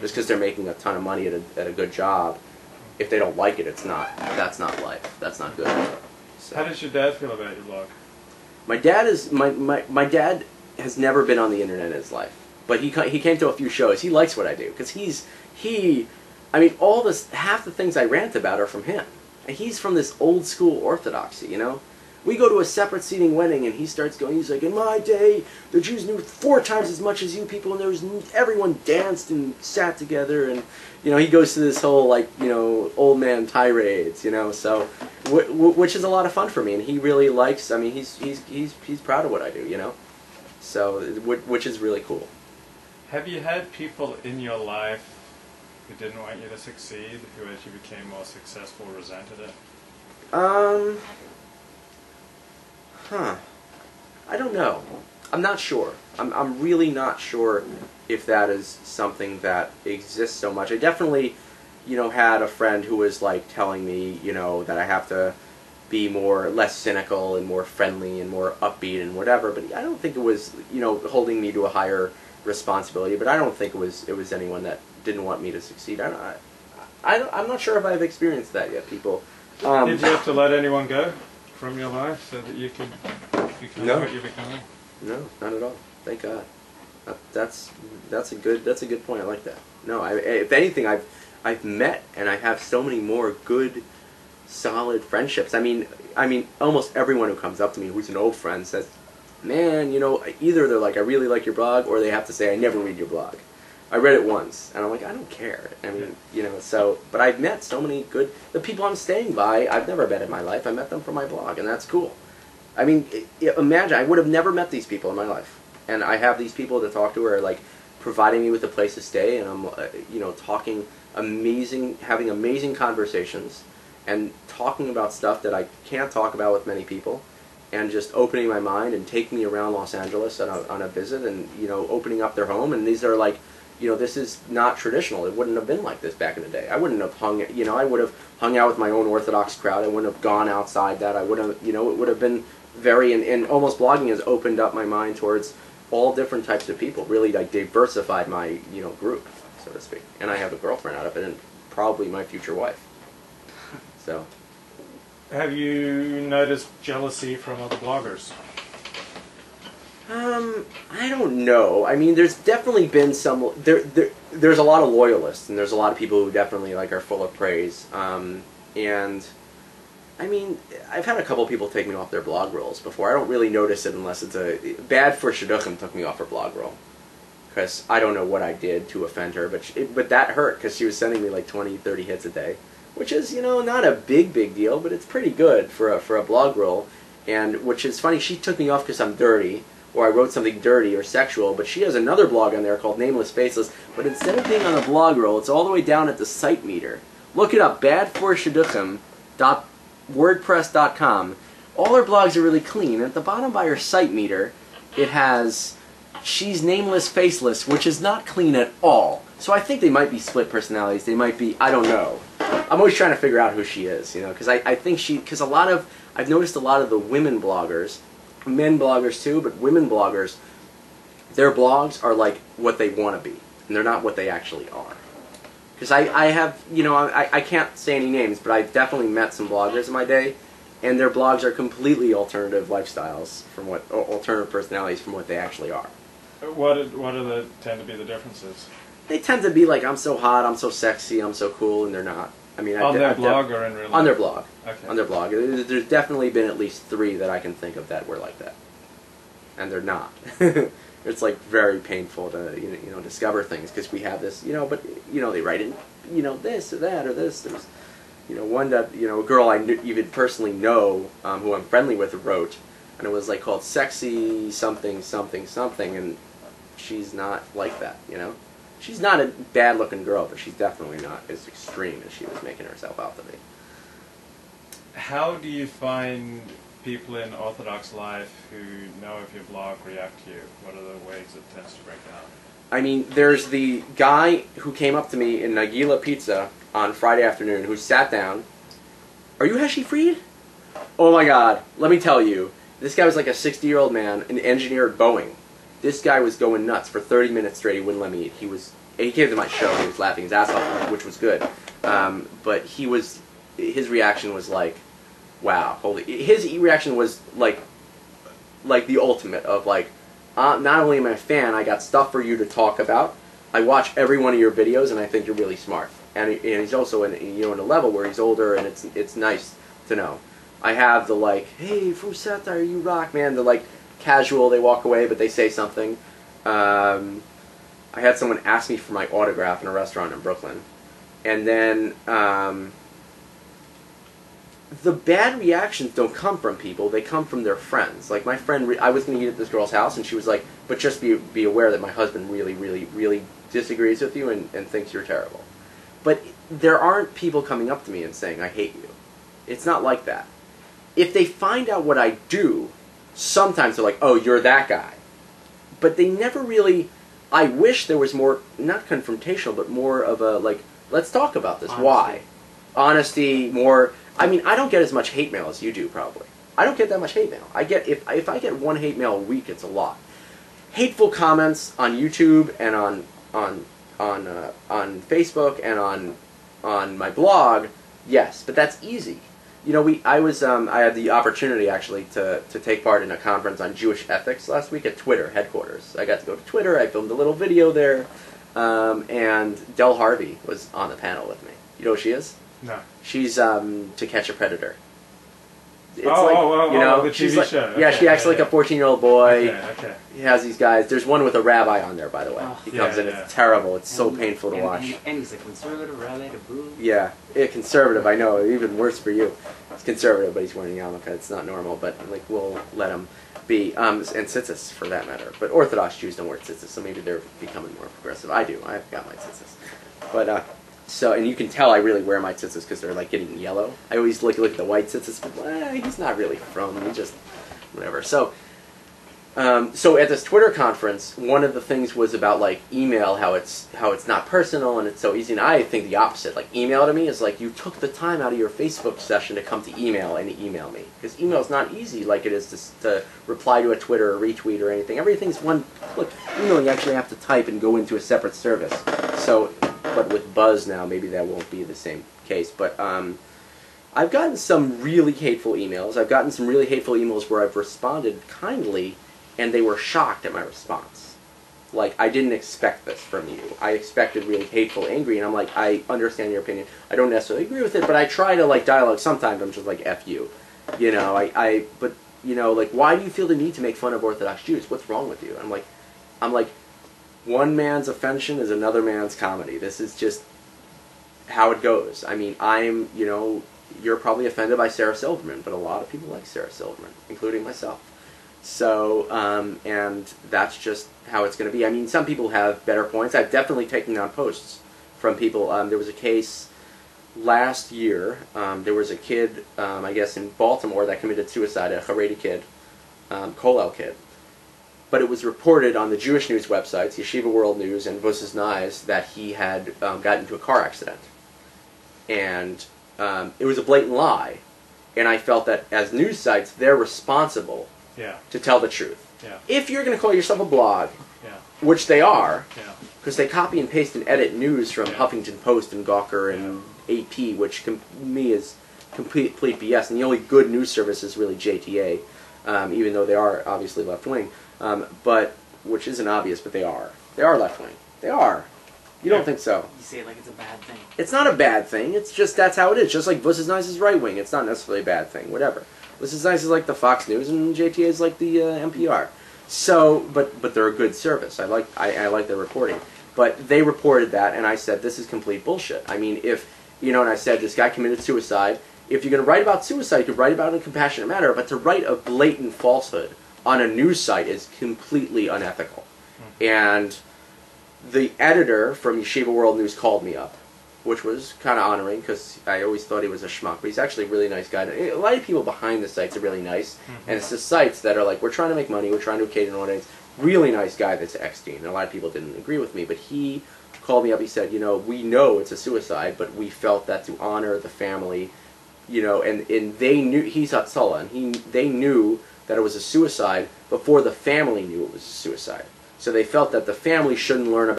just because they're making a ton of money at a good job. If they don't like it, that's not life. That's not good. So. How does your dad feel about your blog? My dad is my dad has never been on the internet in his life, but he came to a few shows. He likes what I do because I mean, half the things I rant about are from him. And he's from this old school orthodoxy, you know? We go to a separate seating wedding and he starts going, he's like, in my day, the Jews knew 4 times as much as you people, and everyone danced and sat together, and, you know, he goes to this whole, like, you know, old man tirades, you know, so, which is a lot of fun for me, and he really likes, I mean, he's proud of what I do, you know? So, which is really cool. Have you had people in your life who didn't want you to succeed, who as you became more successful resented it? I don't know. I'm not sure. I'm really not sure if that is something that exists so much. I definitely, you know, had a friend who was like telling me, you know, that I have to be less cynical and more friendly and more upbeat and whatever, but I don't think it was, you know, holding me to a higher responsibility, but I don't think it was anyone that didn't want me to succeed. I'm not sure if I've experienced that yet, people. Did you have to let anyone go from your life so that you could become what you're becoming? No, not at all. Thank God. That's a good point. I like that. No, if anything, I've met and I have so many more good, solid friendships. I mean, almost everyone who comes up to me who's an old friend says, "Man, you know," either they're like, "I really like your blog," or they have to say, "I never read your blog. I read it once," and I'm like, I don't care. I mean, you know, so, but I've met so many the people I'm staying by, I've never met in my life. I met them from my blog, and that's cool. I mean, imagine, I would have never met these people in my life, and I have these people to talk to who are, like, providing me with a place to stay, and I'm, you know, having amazing conversations, and talking about stuff that I can't talk about with many people, and just opening my mind and taking me around Los Angeles on a visit, and, you know, opening up their home, and these are, like, you know, this is not traditional. It wouldn't have been like this back in the day. I wouldn't have I would have hung out with my own Orthodox crowd. I wouldn't have gone outside that. I would have, you know, it would have been and almost blogging has opened up my mind towards all different types of people, really, like, diversified my, you know, group, so to speak. And I have a girlfriend out of it, and probably my future wife. So. Have you noticed jealousy from other bloggers? I don't know. I mean, there's definitely been some. There's a lot of loyalists, and there's a lot of people who definitely, like, are full of praise. And I mean, I've had a couple people take me off their blog rolls before. I don't really notice it unless it's Bad for Shidduchim took me off her blog roll because I don't know what I did to offend her, but that hurt because she was sending me like 20, 30 hits a day, which is, you know, not a big deal, but it's pretty good for a blog roll. And which is funny, she took me off because I'm dirty, or I wrote something dirty or sexual, but she has another blog on there called Nameless Faceless, but instead of being on the blog roll, it's all the way down at the site meter. Look it up, badforshidduchim.wordpress.com. All her blogs are really clean, and at the bottom by her site meter, it has, she's nameless, faceless, which is not clean at all. So I think they might be split personalities, they might be, I don't know. I'm always trying to figure out who she is, you know, because I think because I've noticed a lot of the women bloggers, men bloggers too, but women bloggers, their blogs are like what they want to be, and they're not what they actually are. Because I have, you know, I can't say any names, but I've definitely met some bloggers in my day, and their blogs are completely alternative lifestyles alternative personalities from what they actually are. What tend to be the differences? They tend to be like, I'm so hot, I'm so sexy, I'm so cool, and they're not. I mean, on their blog or in real life? On their blog. Okay. On their blog. There's definitely been at least 3 that I can think of that were like that, and they're not. It's like very painful to you know discover things because we have this, you know, but you know they write in, you know, this or that or this. There's, you know, one that, you know, a girl I even personally know who I'm friendly with wrote, and it was like called Sexy something something something, and she's not like that, you know. She's not a bad looking girl, but she's definitely not as extreme as she was making herself out to be. How do you find people in Orthodox life who know of your blog react to you? What are the ways it tends to break down? I mean, there's the guy who came up to me in Nagila Pizza on Friday afternoon who sat down. Are you Heshy Fried? Oh my God, let me tell you. This guy was like a 60-year-old man, an engineer at Boeing. This guy was going nuts for 30 minutes straight. He wouldn't let me eat. he came to my show. And he was laughing his ass off, which was good. But his reaction was like, wow, holy. His reaction was like the ultimate of like, not only am I a fan, I got stuff for you to talk about. I watch every one of your videos, and I think you're really smart. And he's also in a level where he's older, and it's nice to know. I have the like, hey, Frum Satire, you rock, man. The like casual, they walk away, but they say something. I had someone ask me for my autograph in a restaurant in Brooklyn, and then the bad reactions don't come from people; they come from their friends. Like my friend, I was going to eat at this girl's house, and she was like, "But just be aware that my husband really, really, really disagrees with you and thinks you're terrible." But there aren't people coming up to me and saying, "I hate you." It's not like that. If they find out what I do, sometimes they're like, "Oh, you're that guy," but they never really. I wish there was more, not confrontational, but more of a like, let's talk about this. Honesty. Why? Honesty, more. I mean, I don't get as much hate mail as you do, probably. I don't get that much hate mail. I get if I get one hate mail a week, it's a lot. Hateful comments on YouTube and on Facebook and on my blog, yes, but that's easy. You know, I had the opportunity actually to take part in a conference on Jewish ethics last week at Twitter headquarters. I got to go to Twitter. I filmed a little video there, and Del Harvey was on the panel with me. You know who she is? No. She's To Catch a Predator. It's the she's TV like, show. Yeah, she acts like a 14-year-old boy. Okay. He has these guys. There's one with a rabbi on there, by the way. Oh, he comes in. It's terrible. It's so painful to watch. And he's a conservative rabbi to boot. Yeah, conservative. I know. Even worse for you. He's conservative, but he's wearing a yarmulke. It's not normal, but like we'll let him be. And tzitzis, for that matter. But Orthodox Jews don't wear tzitzis, so maybe they're becoming more progressive. I do. I've got my tzitzis. But so, and you can tell I really wear my tzitzis because they're like getting yellow. I always look at the white tzitzis, but he's not really from. He just whatever. So at this Twitter conference, one of the things was about like email, how it's not personal and it's so easy. And I think the opposite. Like email to me is like you took the time out of your Facebook session to come to email and email me, because email is not easy like it is to reply to a Twitter or retweet or anything. Everything's one click. Email you actually have to type and go into a separate service. So, but with Buzz now, maybe that won't be the same case. But I've gotten some really hateful emails. I've gotten some really hateful emails where I've responded kindly, and they were shocked at my response. Like, I didn't expect this from you. I expected really hateful, angry, and I'm like, I understand your opinion. I don't necessarily agree with it, but I try to, like, dialogue. Sometimes I'm just like, F you. You know, but, you know, like, why do you feel the need to make fun of Orthodox Jews? What's wrong with you? I'm like, one man's offension is another man's comedy. This is just how it goes. I mean, you know, you're probably offended by Sarah Silverman, but a lot of people like Sarah Silverman, including myself. So, and that's just how it's going to be. I mean, some people have better points. I've definitely taken down posts from people. There was a case last year. There was a kid, I guess, in Baltimore that committed suicide, a Haredi kid, Kollel kid. But it was reported on the Jewish news websites, Yeshiva World News and Vus's Knives, that he had gotten into a car accident. And it was a blatant lie. And I felt that as news sites, they're responsible to tell the truth. Yeah. If you're going to call yourself a blog, which they are, because they copy and paste and edit news from Huffington Post and Gawker and AP, which to me is complete BS. And the only good news service is really JTA, even though they are obviously left-wing. But, which isn't obvious, but they are. They are left-wing. They are. You don't think so? You say it like it's a bad thing. It's not a bad thing. It's just that's how it is. Just like Vus's Knives is right-wing. It's not necessarily a bad thing. Whatever. Vus's Knives is like the Fox News, and JTA is like the NPR. So, but they're a good service. I like their reporting. But they reported that, and I said, this is complete bullshit. I mean, if, you know, and I said, this guy committed suicide. If you're going to write about suicide, you could write about it in a compassionate manner, but to write a blatant falsehood on a news site is completely unethical. And the editor from Yeshiva World News called me up, which was kind of honoring, because I always thought he was a schmuck, but he's actually a really nice guy. A lot of people behind the sites are really nice, and it's the sites that are like, we're trying to make money, we're trying to cater an audience. Really nice guy that's Eckstein, and a lot of people didn't agree with me, but he called me up, he said, you know, we know it's a suicide, but we felt that to honor the family, you know, and they knew, he's Hatzalah, and they knew that it was a suicide before the family knew it was a suicide. So they felt that the family shouldn't learn about